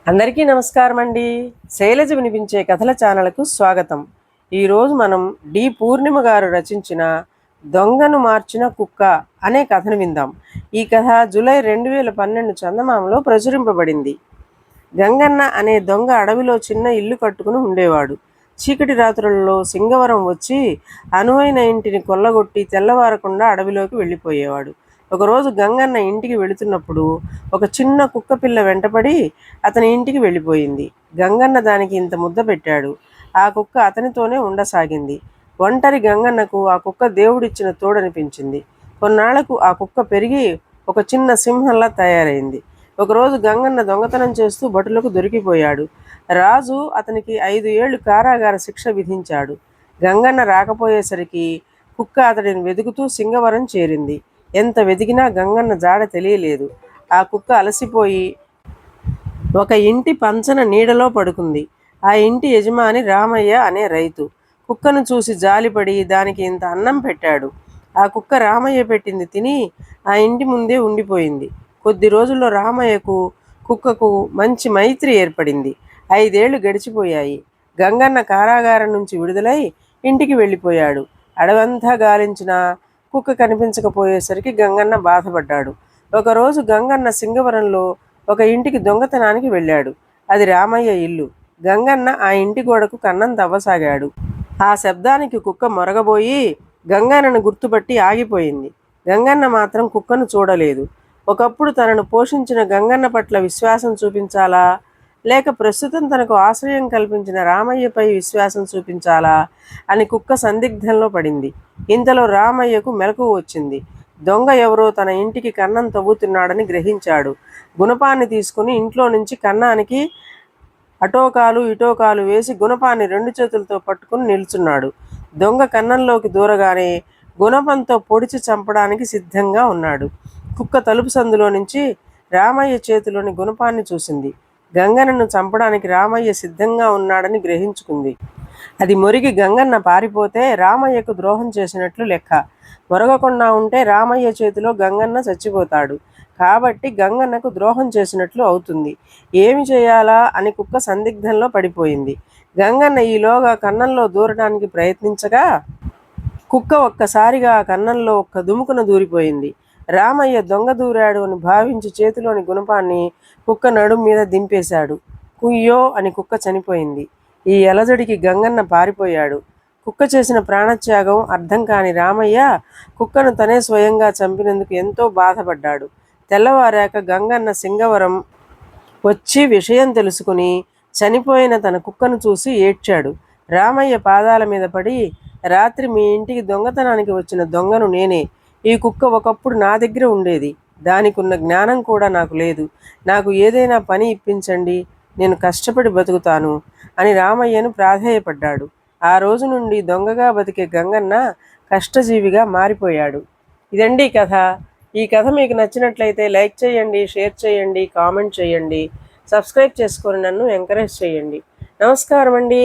అందరికీ నమస్కారం అండి. శైలజ వినిపించే కథల ఛానల్కు స్వాగతం. ఈరోజు మనం డి పూర్ణిమ గారు రచించిన దొంగను మార్చిన కుక్క అనే కథను విందాం. ఈ కథ జూలై 2012 చందమామలో ప్రచురింపబడింది. గంగన్న అనే దొంగ అడవిలో చిన్న ఇల్లు కట్టుకుని ఉండేవాడు. చీకటి రాత్రులలో సింగవరం వచ్చి అనువైన ఇంటిని కొల్లగొట్టి తెల్లవారకుండా అడవిలోకి వెళ్ళిపోయేవాడు. ఒకరోజు గంగన్న ఇంటికి వెళుతున్నప్పుడు ఒక చిన్న కుక్క పిల్ల వెంటపడి అతని ఇంటికి వెళ్ళిపోయింది. గంగన్న దానికి ఇంత ముద్ద పెట్టాడు. ఆ కుక్క అతనితోనే ఉండసాగింది. ఒంటరి గంగన్నకు ఆ కుక్క దేవుడిచ్చిన తోడనిపించింది. కొన్నాళ్లకు ఆ కుక్క పెరిగి ఒక చిన్న సింహంలా తయారైంది. ఒకరోజు గంగన్న దొంగతనం చేస్తూ భటులకు దొరికిపోయాడు. రాజు అతనికి 5 ఏళ్లు కారాగార శిక్ష విధించాడు. గంగన్న రాకపోయేసరికి కుక్క అతడిని వెతుకుతూ సింగవరం చేరింది. ఎంత వెతికినా గంగన్న జాడ తెలియలేదు. ఆ కుక్క అలసిపోయి ఒక ఇంటి పంచన నీడలో పడుకుంది. ఆ ఇంటి యజమాని రామయ్య అనే రైతు. కుక్కను చూసి జాలిపడి దానికి ఇంత అన్నం పెట్టాడు. ఆ కుక్క రామయ్య పెట్టింది తిని ఆ ఇంటి ముందే ఉండిపోయింది. కొద్ది రోజుల్లో రామయ్యకు కుక్కకు మంచి మైత్రి ఏర్పడింది. 5 ఏళ్లు గడిచిపోయాయి. గంగన్న కారాగారం నుంచి విడుదలై ఇంటికి వెళ్ళిపోయాడు. అడవంతా గాలించిన కుక్క కనిపించకపోయేసరికి గంగన్న బాధపడ్డాడు. ఒకరోజు గంగన్న సింగవరంలో ఒక ఇంటికి దొంగతనానికి వెళ్ళాడు. అది రామయ్య ఇల్లు. గంగన్న ఆ ఇంటి గోడకు కన్నం తవ్వసాగాడు. ఆ శబ్దానికి కుక్క మొరగబోయి గంగన్నను గుర్తుపట్టి ఆగిపోయింది. గంగన్న మాత్రం కుక్కను చూడలేదు. ఒకప్పుడు తనను పోషించిన గంగన్న పట్ల విశ్వాసం చూపించాలా, లేక ప్రస్తుతం తనకు ఆశ్రయం కల్పించిన రామయ్యపై విశ్వాసం చూపించాలా అని కుక్క సందిగ్ధంలో పడింది. ఇంతలో రామయ్యకు మెలకువ వచ్చింది. దొంగ ఎవరో తన ఇంటికి కన్నం తవ్వుతున్నాడని గ్రహించాడు. గుణపాన్ని తీసుకుని ఇంట్లో నుంచి కన్నానికి అటోకాలు ఇటోకాలు వేసి గుణపాన్ని 2 చేతులతో పట్టుకుని నిల్చున్నాడు. దొంగ కన్నంలోకి దూరగానే గుణపంతో పొడిచి చంపడానికి సిద్ధంగా ఉన్నాడు. కుక్క తలుపు సందులో నుంచి రామయ్య చేతిలోని గుణపాన్ని చూసింది. గంగన్నను చంపడానికి రామయ్య సిద్ధంగా ఉన్నాడని గ్రహించుకుంది. అది మొరిగి గంగన్న పారిపోతే రామయ్యకు ద్రోహం చేసినట్లు లెక్క. మొరగకుండా ఉంటే రామయ్య చేతిలో గంగన్న చచ్చిపోతాడు. కాబట్టి గంగన్నకు ద్రోహం చేసినట్లు అవుతుంది. ఏమి చేయాలా అని కుక్క సందిగ్ధంలో పడిపోయింది. గంగన్న ఈలోగా కన్నంలో దూరడానికి ప్రయత్నించగా కుక్క ఒక్కసారిగా ఆ కన్నంలో ఒక్క దుముకున దూరిపోయింది. రామయ్య దొంగ దూరాడు అని భావించి చేతిలోని గుణపాన్ని కుక్క నడుం మీద దింపేశాడు. కుయ్యో అని కుక్క చనిపోయింది. ఈ అలజడికి గంగన్న పారిపోయాడు. కుక్క చేసిన ప్రాణత్యాగం అర్థం కాని రామయ్య కుక్కను తనే స్వయంగా చంపినందుకు ఎంతో బాధపడ్డాడు. తెల్లవారాక గంగన్న సింగవరం వచ్చి విషయం తెలుసుకుని చనిపోయిన తన కుక్కను చూసి ఏడ్చాడు. రామయ్య పాదాల మీద పడి, రాత్రి మీ ఇంటికి దొంగతనానికి వచ్చిన దొంగను నేనే. ఈ కుక్క ఒకప్పుడు నా దగ్గర ఉండేది. దానికి ఉన్న జ్ఞానం కూడా నాకు లేదు. నాకు ఏదైనా పని ఇప్పించండి, నేను కష్టపడి బతుకుతాను అని రామయ్యను ప్రాధేయపడ్డాడు. ఆ రోజు నుండి దొంగగా బతికే గంగన్న కష్టజీవిగా మారిపోయాడు. ఇదండి కథ. ఈ కథ మీకు నచ్చినట్లయితే లైక్ చేయండి, షేర్ చేయండి, కామెంట్ చేయండి, సబ్స్క్రైబ్ చేసుకొని నన్ను ఎంకరేజ్ చేయండి. నమస్కారం అండి.